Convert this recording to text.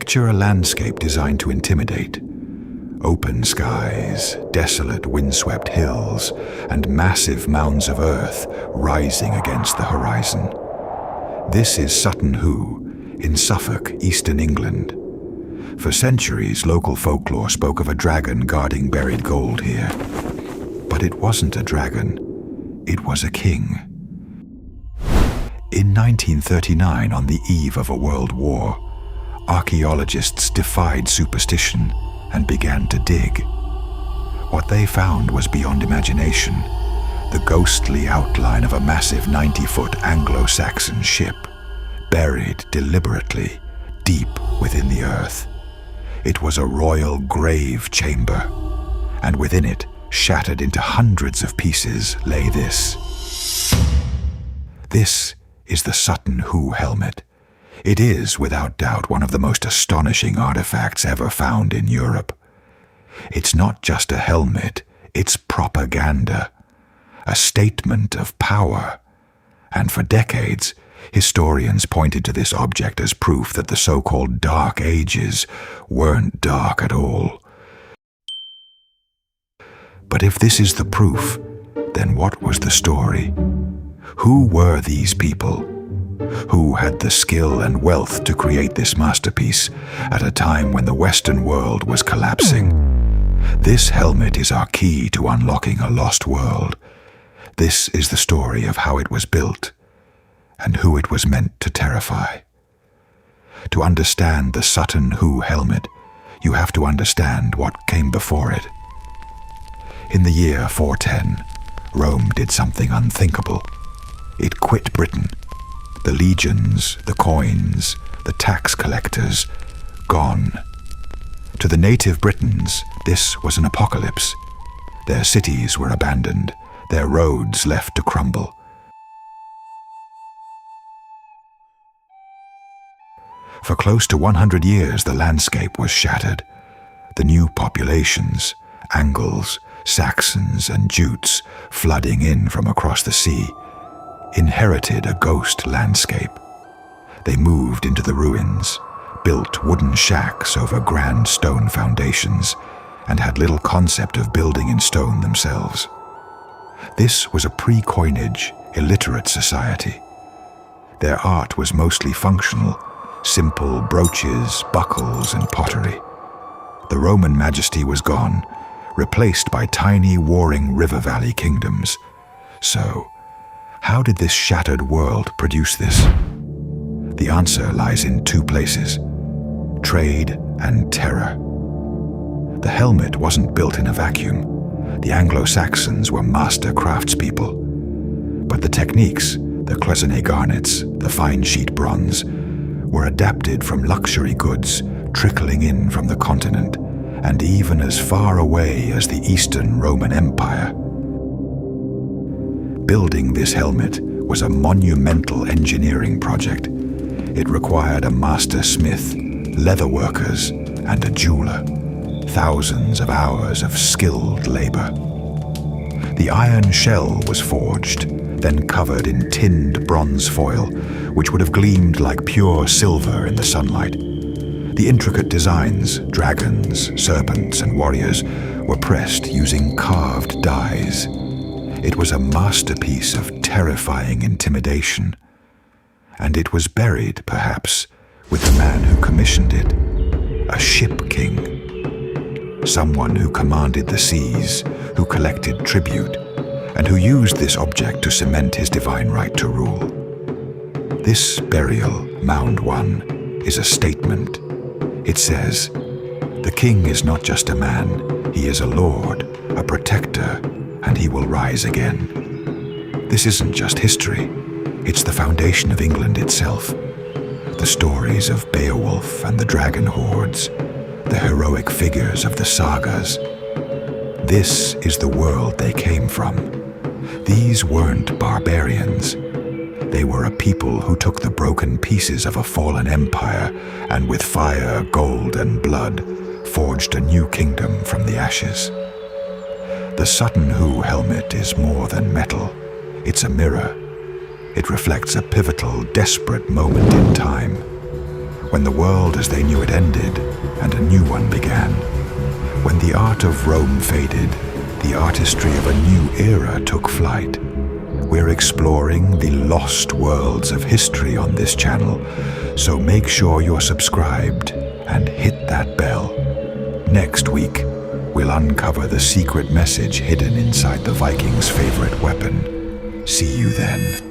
Picture a landscape designed to intimidate. Open skies, desolate windswept hills, and massive mounds of earth rising against the horizon. This is Sutton Hoo, in Suffolk, eastern England. For centuries, local folklore spoke of a dragon guarding buried gold here. But it wasn't a dragon, it was a king. In 1939, on the eve of a world war, archaeologists defied superstition and began to dig. What they found was beyond imagination, the ghostly outline of a massive 90-foot Anglo-Saxon ship, buried deliberately deep within the earth. It was a royal grave chamber, and within it, shattered into hundreds of pieces, lay this. This is the Sutton Hoo helmet. It is, without doubt, one of the most astonishing artifacts ever found in Europe. It's not just a helmet, it's propaganda, a statement of power. And for decades, historians pointed to this object as proof that the so-called Dark Ages weren't dark at all. But if this is the proof, then what was the story? Who were these people? Who had the skill and wealth to create this masterpiece at a time when the Western world was collapsing? This helmet is our key to unlocking a lost world. This is the story of how it was built and who it was meant to terrify. To understand the Sutton Hoo helmet, you have to understand what came before it. In the year 410, Rome did something unthinkable. It quit Britain. The legions, the coins, the tax collectors, gone. To the native Britons, this was an apocalypse. Their cities were abandoned, their roads left to crumble. For close to 100 years, the landscape was shattered. The new populations, Angles, Saxons, and Jutes, flooding in from across the sea, inherited a ghost landscape. They moved into the ruins, built wooden shacks over grand stone foundations, and had little concept of building in stone themselves. This was a pre-coinage, illiterate society. Their art was mostly functional, simple brooches, buckles, and pottery. The Roman majesty was gone, replaced by tiny warring river valley kingdoms. So, how did this shattered world produce this? The answer lies in two places: trade and terror. The helmet wasn't built in a vacuum. The Anglo-Saxons were master craftspeople. But the techniques, the cloisonné garnets, the fine sheet bronze, were adapted from luxury goods trickling in from the continent, and even as far away as the Eastern Roman Empire. Building this helmet was a monumental engineering project. It required a master smith, leather workers, and a jeweler. Thousands of hours of skilled labor. The iron shell was forged, then covered in tinned bronze foil, which would have gleamed like pure silver in the sunlight. The intricate designs, dragons, serpents, and warriors, were pressed using carved dies. It was a masterpiece of terrifying intimidation. And it was buried, perhaps, with the man who commissioned it, a ship king. Someone who commanded the seas, who collected tribute, and who used this object to cement his divine right to rule. This burial, Mound 1, is a statement. It says, "The king is not just a man, he is a lord, a protector, and he will rise again." This isn't just history, it's the foundation of England itself. The stories of Beowulf and the dragon hordes, the heroic figures of the sagas. This is the world they came from. These weren't barbarians. They were a people who took the broken pieces of a fallen empire and with fire, gold, and blood forged a new kingdom from the ashes. The Sutton Hoo helmet is more than metal. It's a mirror. It reflects a pivotal, desperate moment in time. when the world as they knew it ended and a new one began. When the art of Rome faded, the artistry of a new era took flight. We're exploring the lost worlds of history on this channel, so make sure you're subscribed and hit that bell. Next week, we'll uncover the secret message hidden inside the Vikings' favorite weapon. See you then.